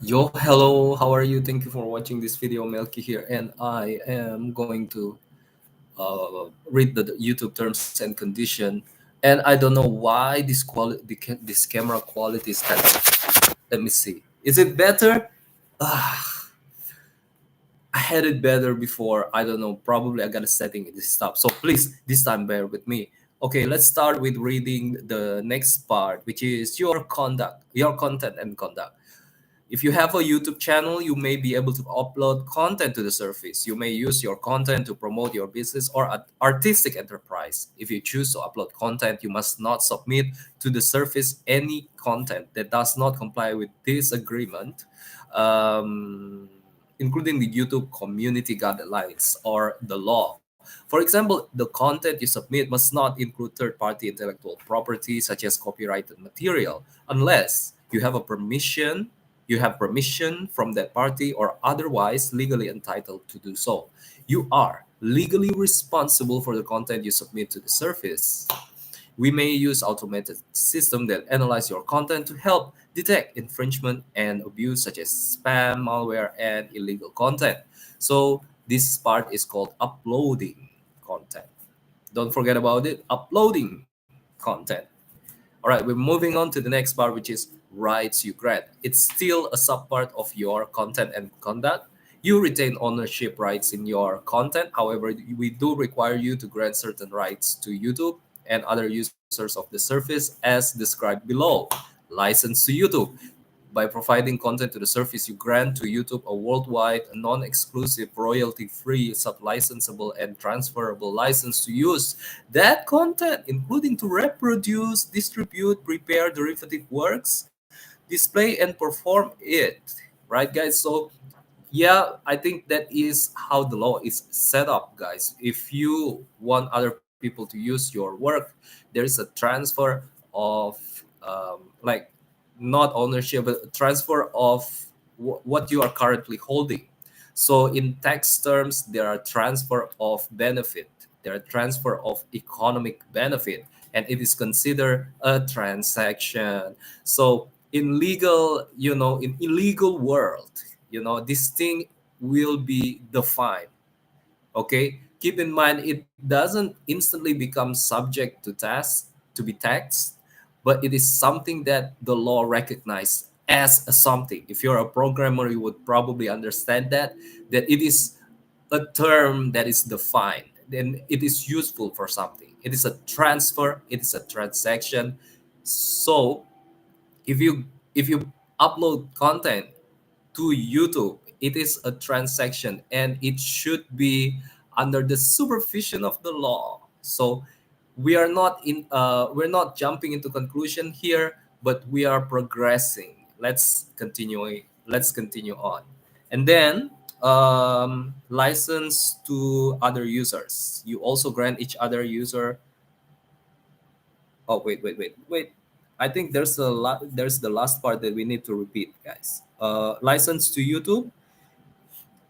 Yo, hello, how are you? Thank you for watching this video. Melky here, and I am going to read the YouTube terms and condition. And I don't know why this camera quality is kind of. Let me see. Is it better? Ah, I had it better before. I don't know. Probably I got a setting in this stuff. So please, this time bear with me. Okay, let's start with reading the next part, which is your content and conduct. If you have a YouTube channel, you may be able to upload content to the surface. You may use your content to promote your business or artistic enterprise. If you choose to upload content, you must not submit to the surface any content that does not comply with this agreement, um, including the YouTube community guidelines or the law. For example, the content you submit must not include third party intellectual property such as copyrighted material unless you have permission from that party or otherwise legally entitled to do so. You are legally responsible for the content you submit to the service. We may use automated system that analyze your content to help detect infringement and abuse such as spam, malware, and illegal content. So this part is called uploading content. Don't forget about it, uploading content. All right, we're moving on to the next part, which is rights you grant. It's still a subpart of your content and conduct. You retain ownership rights in your content. However, we do require you to grant certain rights to YouTube and other users of the service as described below. License to YouTube. By providing content to the service, you grant to YouTube a worldwide, non-exclusive, royalty-free, sub-licensable, and transferable license to use that content, including to reproduce, distribute, prepare derivative works, display, and perform it. Right, guys? So yeah, I think that is how the law is set up, guys. If you want other people to use your work, there is a transfer of like not ownership, but transfer of what you are currently holding. So in tax terms, there are transfer of benefit, there are transfer of economic benefit, and it is considered a transaction. So in legal, in illegal world, this thing will be defined. Okay, keep in mind it doesn't instantly become subject to tax to be taxed, but it is something that the law recognizes as a something. If you're a programmer, you would probably understand that it is a term that is defined, then it is useful for something. It is a transfer, it is a transaction. So if you upload content to YouTube, it is a transaction and it should be under the supervision of the law. So we're not jumping into conclusion here, but we are progressing. Let's continue on. And then license to other users. You also grant each other user. Oh, wait. I think there's the last part that we need to repeat, guys. License to YouTube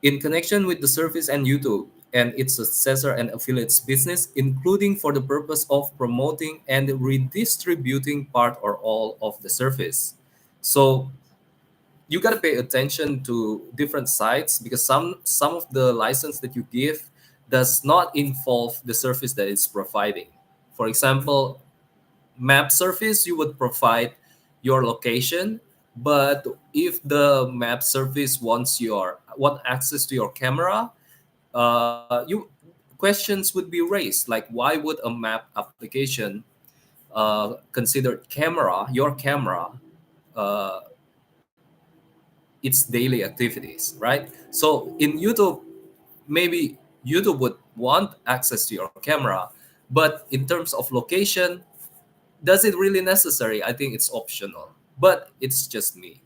in connection with the service and YouTube and its successor and affiliates business, including for the purpose of promoting and redistributing part or all of the service. So you got to pay attention to different sites because some of the license that you give does not involve the service that it's providing. For example, map service, you would provide your location, but if the map service want access to your camera, you questions would be raised like why would a map application consider your camera uh, its daily activities, right? So in YouTube, maybe YouTube would want access to your camera, but in terms of location, does it really necessary? I think it's optional, but it's just me.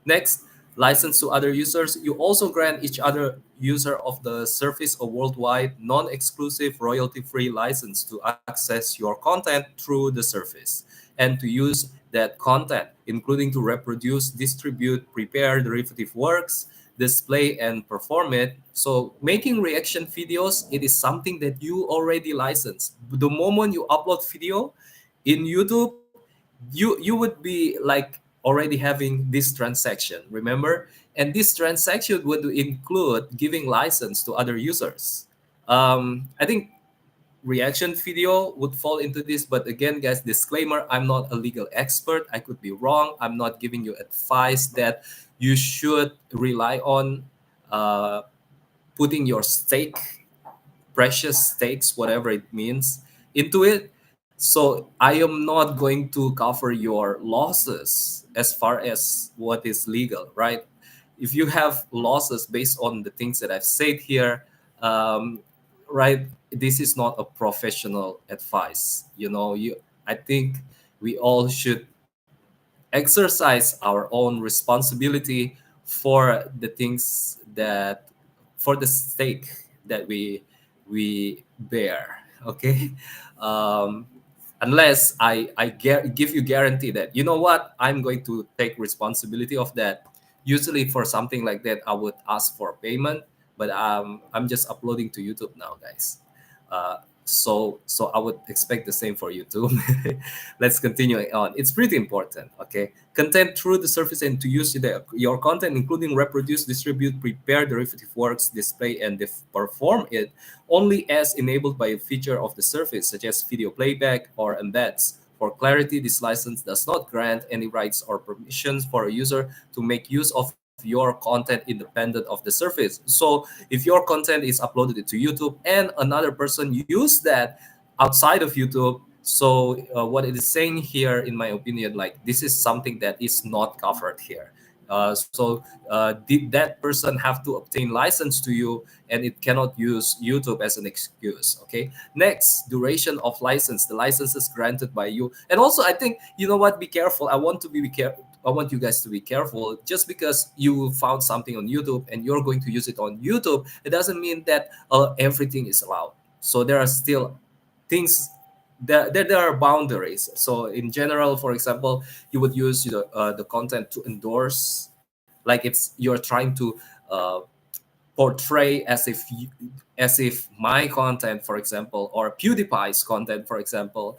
Next, license to other users. You also grant each other user of the service a worldwide non-exclusive royalty-free license to access your content through the service and to use that content, including to reproduce, distribute, prepare derivative works, display and perform it. So making reaction videos, it is something that you already license. The moment you upload video in YouTube, you would be like already having this transaction, remember? And this transaction would include giving license to other users. I think reaction video would fall into this, but again, guys, disclaimer, I'm not a legal expert. I could be wrong. I'm not giving you advice that you should rely on uh, putting your stake, precious stakes, whatever it means, into it. So I am not going to cover your losses as far as what is legal, right? If you have losses based on the things that I've said here, um, right, this is not a professional advice. I think we all should exercise our own responsibility for the things that for the stake that we bear. Okay. um, Unless I give you guarantee that, you know what, I'm going to take responsibility of that. Usually for something like that I would ask for payment, but I'm just uploading to YouTube now, guys. So I would expect the same for YouTube. Let's continue on. It's pretty important. Okay, content through the service and to use your content, including reproduce, distribute, prepare derivative works, display, and perform it only as enabled by a feature of the service, such as video playback or embeds. For clarity, this license does not grant any rights or permissions for a user to make use of your content independent of the service. So if your content is uploaded to YouTube and another person use that outside of YouTube, so what it is saying here, in my opinion, like this is something that is not covered here. Did that person have to obtain license to you, and it cannot use YouTube as an excuse. Okay. Next, duration of license. The licenses granted by you, and also I think, you know what? Be careful. Be careful. I want you guys to be careful. Just because you found something on YouTube and you're going to use it on YouTube, it doesn't mean that everything is allowed. So there are still things, there are boundaries. So in general, for example, you would use the content to endorse, like it's you're trying to uh, portray as if my content, for example, or PewDiePie's content, for example,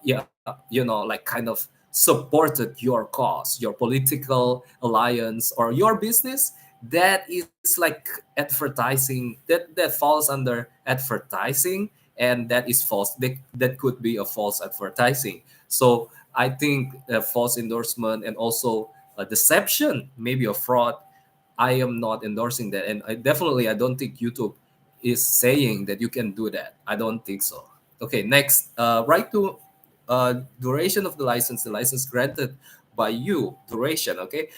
yeah, like kind of supported your cause, your political alliance, or your business. That is like advertising. That falls under advertising, and that is false. That could be a false advertising. So I think false endorsement and also deception, maybe a fraud. I am not endorsing that, and I don't think YouTube is saying that you can do that. I don't think so. Okay, next, right to duration of the license. The license granted by you, duration. Okay,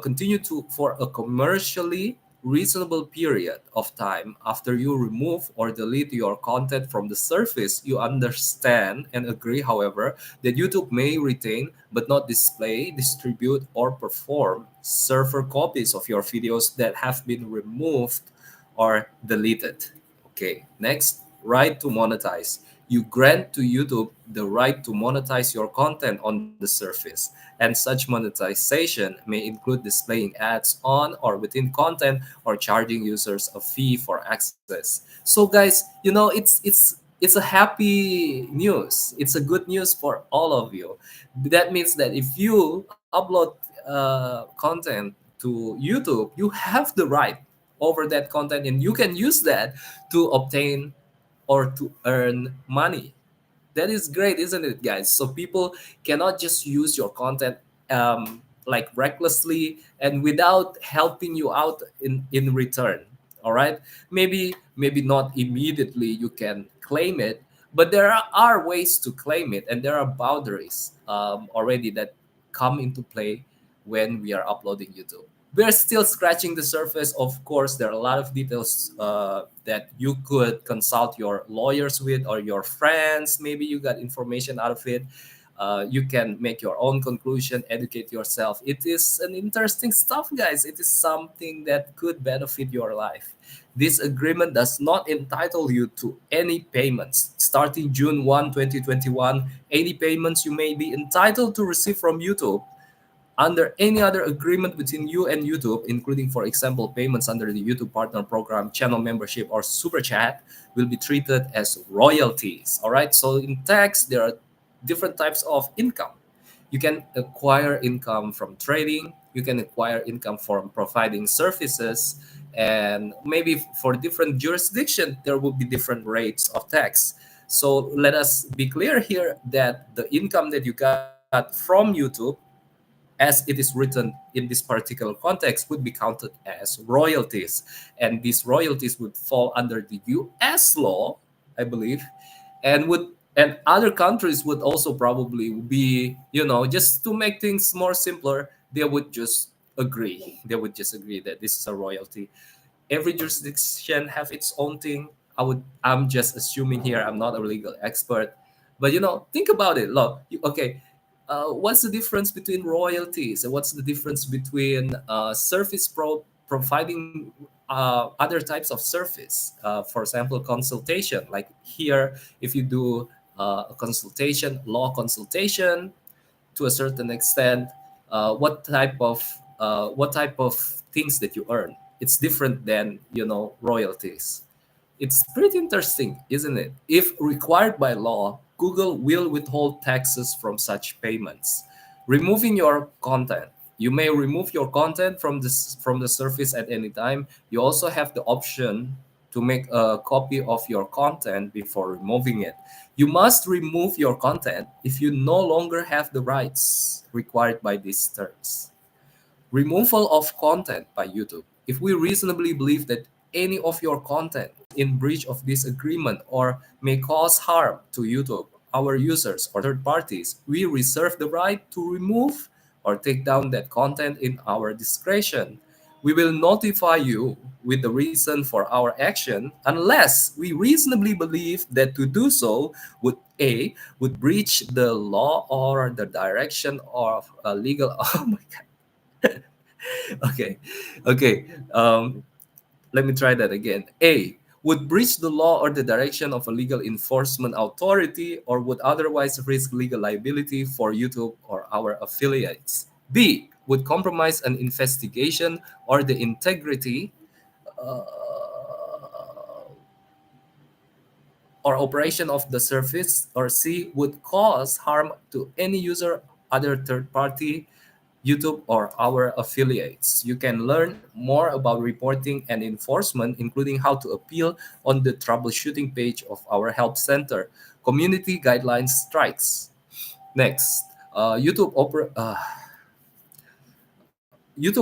continue to for a commercially reasonable period of time after you remove or delete your content from the service. You understand and agree, however, that YouTube may retain but not display, distribute, or perform server copies of your videos that have been removed or deleted. Okay, next, right to monetize. You grant to YouTube the right to monetize your content on the service, and such monetization may include displaying ads on or within content or charging users a fee for access. So, guys, it's a happy news. It's a good news for all of you. That means that if you upload content to YouTube, you have the right over that content, and you can use that to obtain or to earn money. That is great, isn't it, guys? So people cannot just use your content like recklessly and without helping you out in return. All right, maybe not immediately you can claim it, but there are ways to claim it, and there are boundaries already that come into play when we are uploading YouTube. We're still scratching the surface. Of course, there are a lot of details that you could consult your lawyers with, or your friends. Maybe you got information out of it. You can make your own conclusion, educate yourself. It is an interesting stuff, guys. It is something that could benefit your life. This agreement does not entitle you to any payments. Starting June 1, 2021, any payments you may be entitled to receive from YouTube under any other agreement between you and YouTube, including, for example, payments under the YouTube Partner Program, channel membership, or Super Chat, will be treated as royalties. All right. So in tax, there are different types of income. You can acquire income from trading, you can acquire income from providing services, and maybe for different jurisdiction there will be different rates of tax. So let us be clear here that the income that you got from YouTube, as it is written in this particular context, would be counted as royalties. And these royalties would fall under the US law, I believe, and would and other countries would also probably be, just to make things more simpler, they would just agree. They would just agree that this is a royalty. Every jurisdiction have its own thing. I'm just assuming here, I'm not a legal expert, but think about it. Look, okay, what's the difference between royalties and what's the difference between providing other types of service, for example consultation, like here, if you do a consultation, law consultation, to a certain extent, what type of things that you earn. It's different than royalties. It's pretty interesting, isn't it? If required by law, Google will withhold taxes from such payments. Removing your content. You may remove your content from the service at any time. You also have the option to make a copy of your content before removing it. You must remove your content if you no longer have the rights required by these terms. Removal of content by YouTube. If we reasonably believe that any of your content in breach of this agreement or may cause harm to YouTube, our users, or third parties, we reserve the right to remove or take down that content in our discretion. We will notify you with the reason for our action unless we reasonably believe that to do so would A, would breach the law or the direction of a legal. Oh my okay, okay. Let me try that again. A, would breach the law or the direction of a legal enforcement authority or would otherwise risk legal liability for YouTube or our affiliates. B, would compromise an investigation or the integrity uh, or operation of the service. Or C, would cause harm to any user, other third party, YouTube, or our affiliates. You can learn more about reporting and enforcement, including how to appeal, on the troubleshooting page of our help center. Community guidelines strikes. Next, YouTube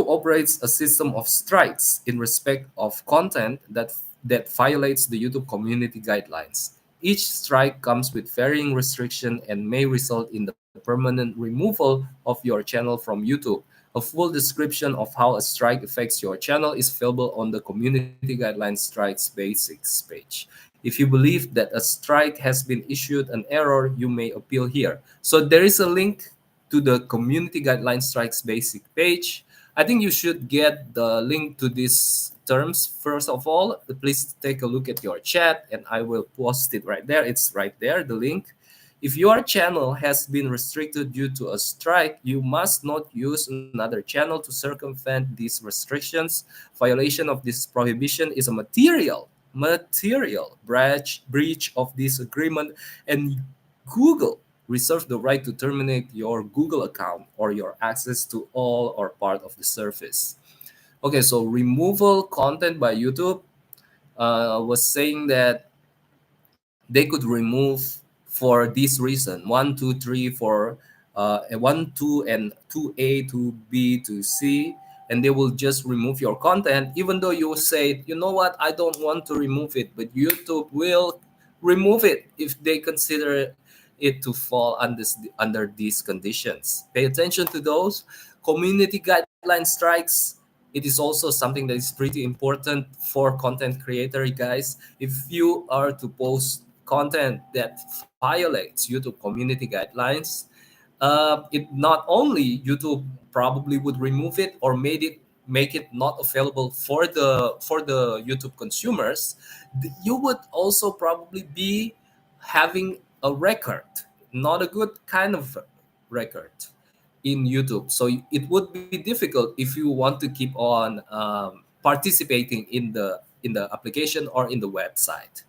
operates a system of strikes in respect of content that violates the YouTube community guidelines. Each strike comes with varying restriction and may result in the permanent removal of your channel from YouTube. A full description of how a strike affects your channel is available on the Community Guidelines Strikes Basics page. If you believe that a strike has been issued an error, you may appeal here. So there is a link to the Community Guidelines Strikes Basic page. I think you should get the link to these terms first of all. Please take a look at your chat and I will post it right there. It's right there, the link. If your channel has been restricted due to a strike, you must not use another channel to circumvent these restrictions. Violation of this prohibition is a material breach of this agreement, and Google reserves the right to terminate your Google account or your access to all or part of the service. Okay, so removal content by YouTube was saying that they could remove for this reason: one, two, three, for one, two, and two A, two B, two C, and they will just remove your content, even though you say, you know what, I don't want to remove it, but YouTube will remove it if they consider it to fall under these conditions. Pay attention to those community guideline strikes. It is also something that is pretty important for content creator guys. If you are to post content that violates YouTube community guidelines, it not only YouTube probably would remove it or make it not available for the YouTube consumers, you would also probably be having a record, not a good kind of record in YouTube. So it would be difficult if you want to keep on participating in the application or in the website.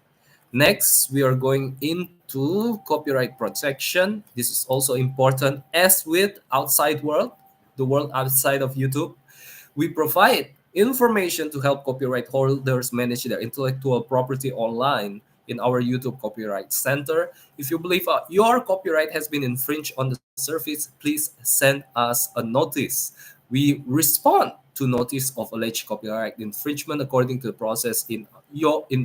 Next, we are going into to copyright protection. This is also important. As with outside world, the world outside of YouTube, we provide information to help copyright holders manage their intellectual property online in our YouTube Copyright Center. If you believe your copyright has been infringed on the service, please send us a notice. We respond to notice of alleged copyright infringement according to the process in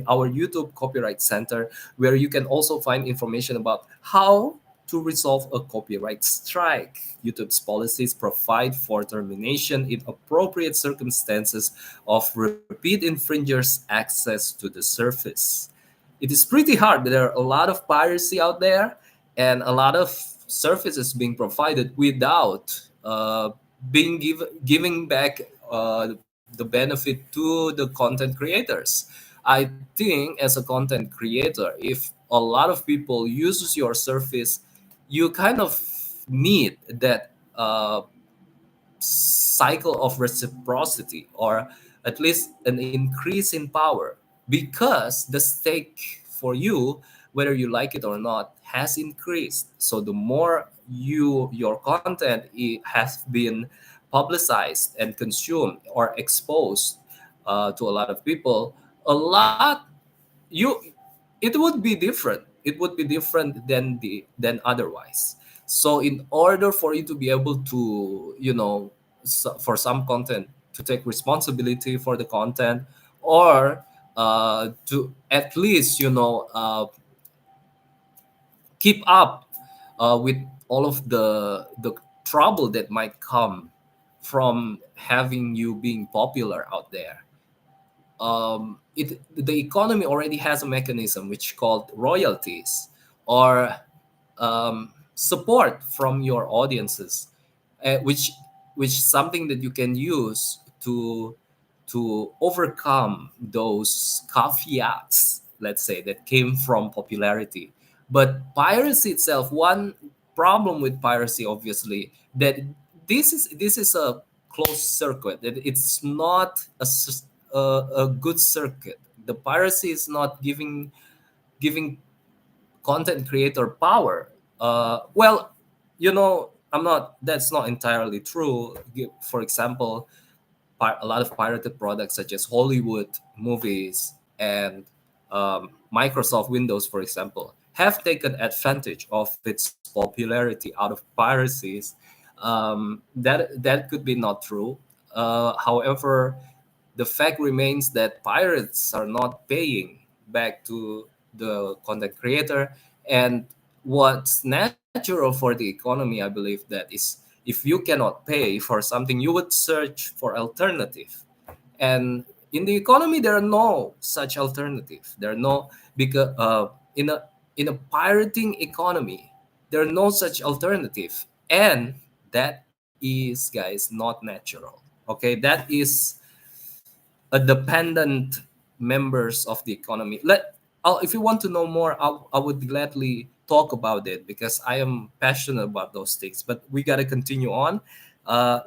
our YouTube Copyright Center, where you can also find information about how to resolve a copyright strike. YouTube's policies provide for termination in appropriate circumstances of repeat infringers' access to the service. It is pretty hard. There are a lot of piracy out there and a lot of services being provided without giving back the benefit to the content creators. I think as a content creator, if a lot of people uses your service, you kind of need that cycle of reciprocity, or at least an increase in power, because the stake for you, whether you like it or not, has increased. So the more your content has been publicized and consumed or exposed to a lot of people, a lot you it would be different. It would be different than otherwise. So in order for you to be able to, for some content, to take responsibility for the content, or to at least keep up with all of the trouble that might come from having you being popular out there, the economy already has a mechanism which called royalties, or support from your audiences, which is something that you can use to overcome those caveats, let's say, that came from popularity. But piracy itself, one problem with piracy, obviously, that this is a closed circuit. That it's not a good circuit. The piracy is not giving content creator power. Well, I'm not. That's not entirely true. For example, a lot of pirated products such as Hollywood movies and Microsoft Windows, for example, have taken advantage of its popularity out of piracies. That could be not true. However, the fact remains that pirates are not paying back to the content creator, and what's natural for the economy, I believe, that is, if you cannot pay for something, you would search for alternative. And in the economy, there are no such alternative. There are no, because in a pirating economy, there are no such alternative, and that is, guys, not natural. Okay, that is a dependent members of the economy. If you want to know more, I would gladly talk about it, because I am passionate about those things. But we got to continue on.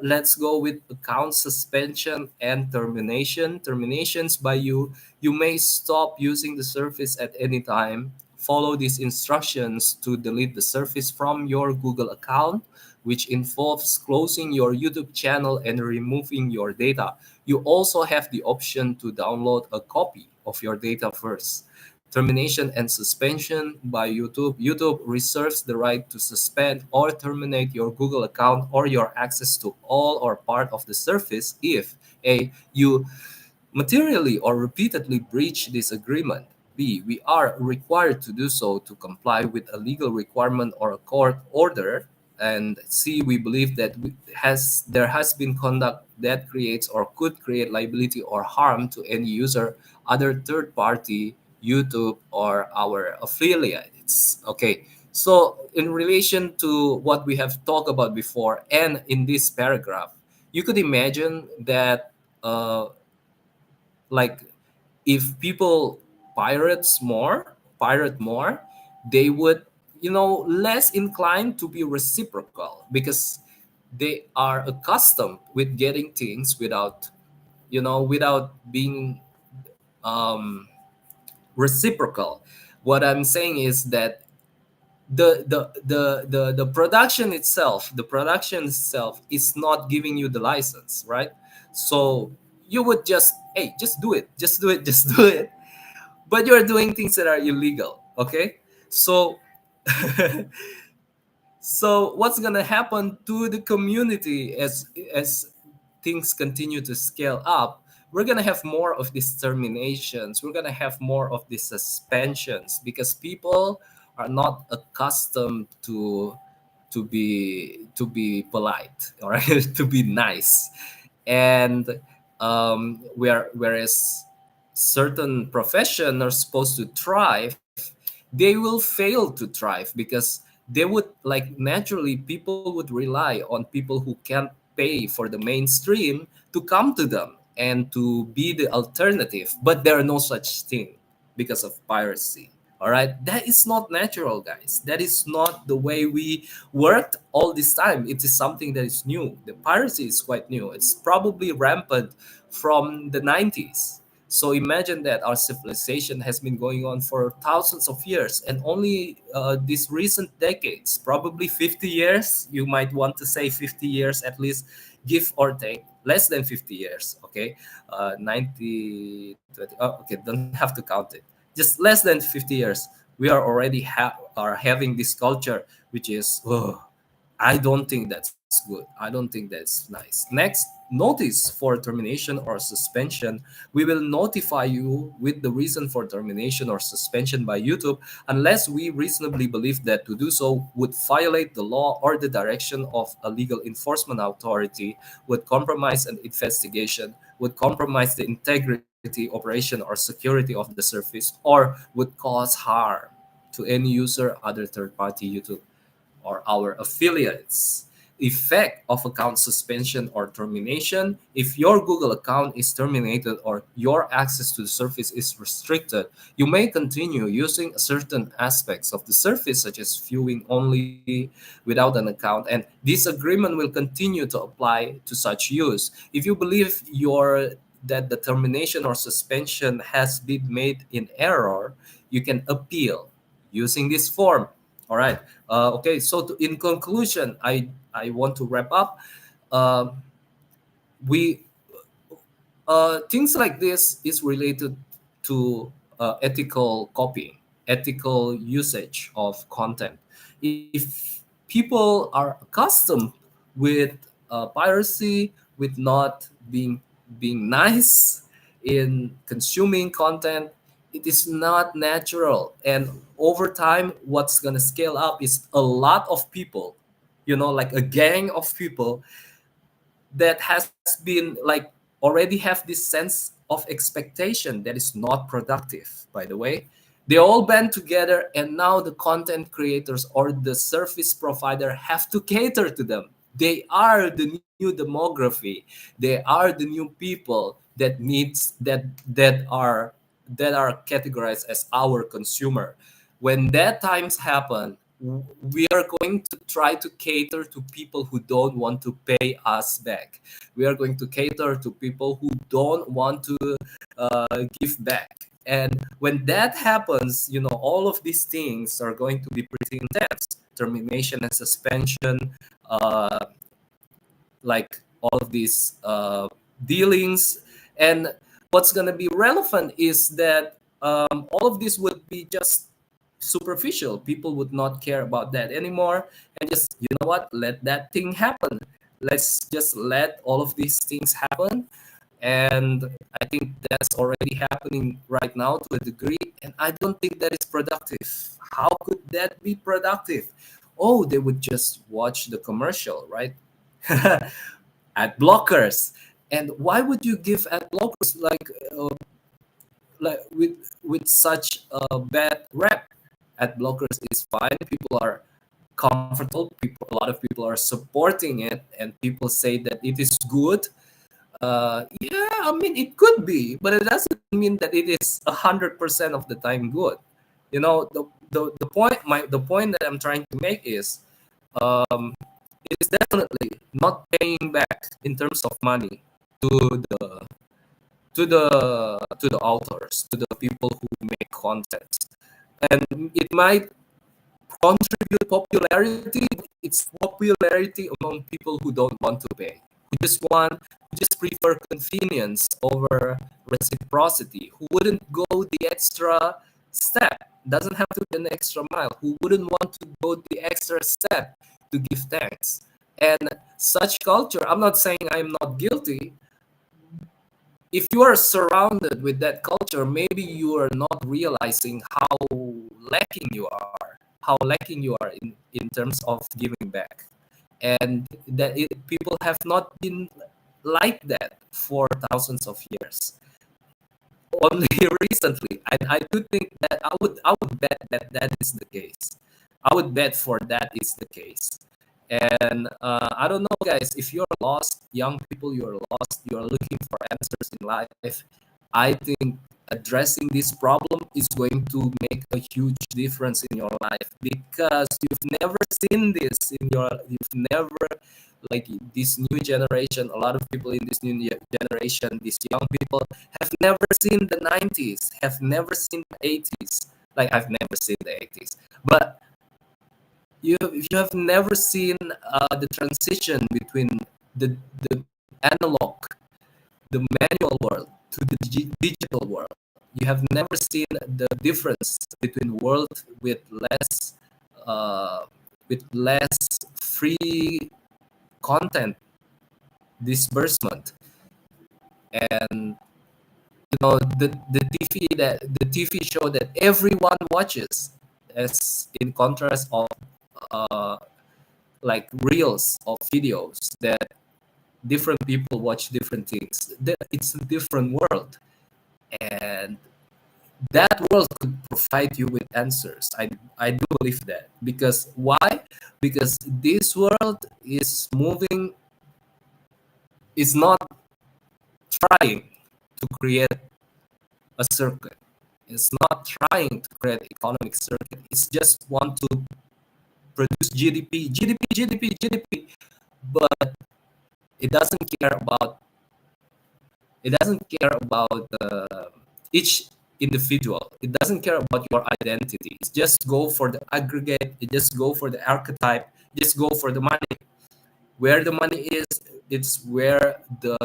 Let's go with account suspension and termination. Terminations by you may stop using the service at any time. Follow these instructions to delete the service from your Google account, which involves closing your YouTube channel and removing your data. You also have the option to download a copy of your data first. Termination and suspension by YouTube. YouTube reserves the right to suspend or terminate your Google account or your access to all or part of the service if A, you materially or repeatedly breach this agreement. B, we are required to do so to comply with a legal requirement or a court order. And C, we believe that there has been conduct that creates or could create liability or harm to any user, other third party, YouTube, or our affiliates. Okay. So in relation to what we have talked about before, and in this paragraph, you could imagine that like if people pirate more, they would, less inclined to be reciprocal, because they are accustomed with getting things without being um, reciprocal. What I'm saying is that the production itself is not giving you the license, right? So you would just, hey, just do it, just do it, just do it, but you're doing things that are illegal. Okay, so so what's gonna happen to the community as things continue to scale up? We're gonna have more of these terminations. We're gonna have more of these suspensions because people are not accustomed to be polite, all right, to be nice, and whereas certain profession are supposed to thrive, they will fail to thrive because they would, like, naturally people would rely on people who can't pay for the mainstream to come to them and to be the alternative, but there are no such thing because of piracy. All right, that is not natural, guys. That is not the way we worked all this time. It is something that is new. The piracy is quite new. It's probably rampant from the 90s. So imagine that our civilization has been going on for thousands of years, and only these recent decades, probably 50 years, you might want to say 50 years at least, give or take, less than 50 years, okay? 90, 20, oh, okay, don't have to count it. Just less than 50 years, we are already are having this culture, which is, oh, I don't think that's good. I don't think that's nice. Next, notice for termination or suspension. We will notify you with the reason for termination or suspension by YouTube unless we reasonably believe that to do so would violate the law or the direction of a legal enforcement authority, would compromise an investigation, would compromise the integrity, operation, or security of the service, or would cause harm to any user, other third party YouTube, or our affiliates. Effect of account suspension or termination. If your Google account is terminated or your access to the service is restricted, you may continue using certain aspects of the service, such as viewing only without an account, and this agreement will continue to apply to such use. If you believe that the termination or suspension has been made in error, you can appeal using this form. All right. Okay. So in conclusion, I want to wrap up. Um we Things like this is related to ethical copying, ethical usage of content. If people are accustomed with piracy, with not being nice in consuming content, it is not natural. And over time, what's gonna scale up is a lot of people, like a gang of people that has been, like, already have this sense of expectation that is not productive, by the way. They all band together, and now the content creators or the service provider have to cater to them. They are the new demography. They are the new people that are categorized as our consumer. When that times happen, we are going to try to cater to people who don't want to pay us back. We are going to cater to people who don't want to give back. And when that happens, all of these things are going to be pretty intense. Termination and suspension, uh, like all of these dealings. And what's going to be relevant is that all of this would be just superficial. People would not care about that anymore, and just, what, let that thing happen. Let's just let all of these things happen. And I think that's already happening right now to a degree, and I don't think that is productive. How could that be productive? Oh, they would just watch the commercial, right? Ad blockers. And why would you give ad blockers, like with such a bad rap? Ad blockers is fine. People are comfortable. A lot of people are supporting it, and people say that it is good. Yeah, I mean, it could be, but it doesn't mean that it is 100% of the time good. The point that I'm trying to make is, um, it is definitely not paying back in terms of money to the authors, to the people who make content, and it might contribute popularity. It's popularity among people who don't want to pay, who just prefer convenience over reciprocity, who wouldn't go the extra step. Doesn't have to be an extra mile. Who wouldn't want to go the extra step to give thanks? And such culture, I'm not saying I'm not guilty. If you are surrounded with that culture, maybe you are not realizing how lacking you are in terms of giving back. And that people have not been like that for thousands of years. Only recently, I do think that I would bet that that is the case. I would bet for that is the case. And I don't know, guys, if you're lost, young people, you're lost, you're looking for answers in life. I think addressing this problem is going to make a huge difference in your life, because you've never seen this you've never, like, this new generation, a lot of people in this new generation, these young people have never seen the 90s, have never seen the 80s. Like, I've never seen the 80s, but you have never seen the transition between the analog, the manual world to the digital world. You have never seen the difference between world uh, with less free content disbursement, and the TV show that everyone watches, as in contrast of uh, like reels of videos that different people watch different things. It's a different world, and that world could provide you with answers. I do believe that. Because why? Because this world is moving, is not trying to create a circuit. It's not trying to create economic circuit. It's just want to produce GDP. But it doesn't care about each individual. It doesn't care about your identity. It's just go for the aggregate. It just go for the archetype. Just go for the money. Where the money is, it's where the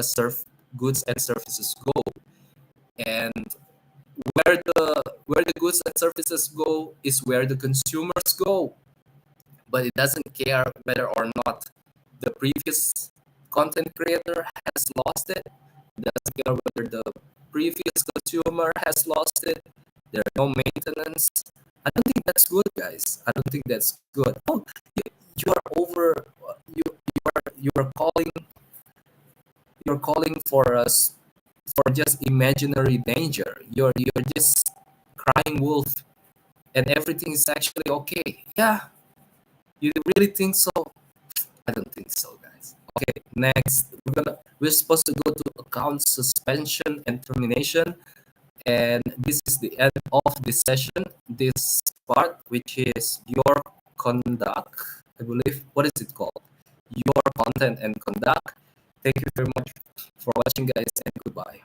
goods and services go. And where the goods and services go is where the consumers go. But it doesn't care whether or not the previous content creator has lost it. It doesn't care whether the previous consumer has lost it. There are no maintenance. I don't think that's good, guys. I don't think that's good. Oh, you are over. You are calling for us for just imaginary danger. You're just crying wolf, and everything is actually okay. Yeah, you really think so? I don't think so, guys. Okay, next we're supposed to go to account suspension and termination, and this is the end of this session. This part, which is your conduct, I believe. What is it called? Your content and conduct. Thank you very much for watching, guys, and goodbye.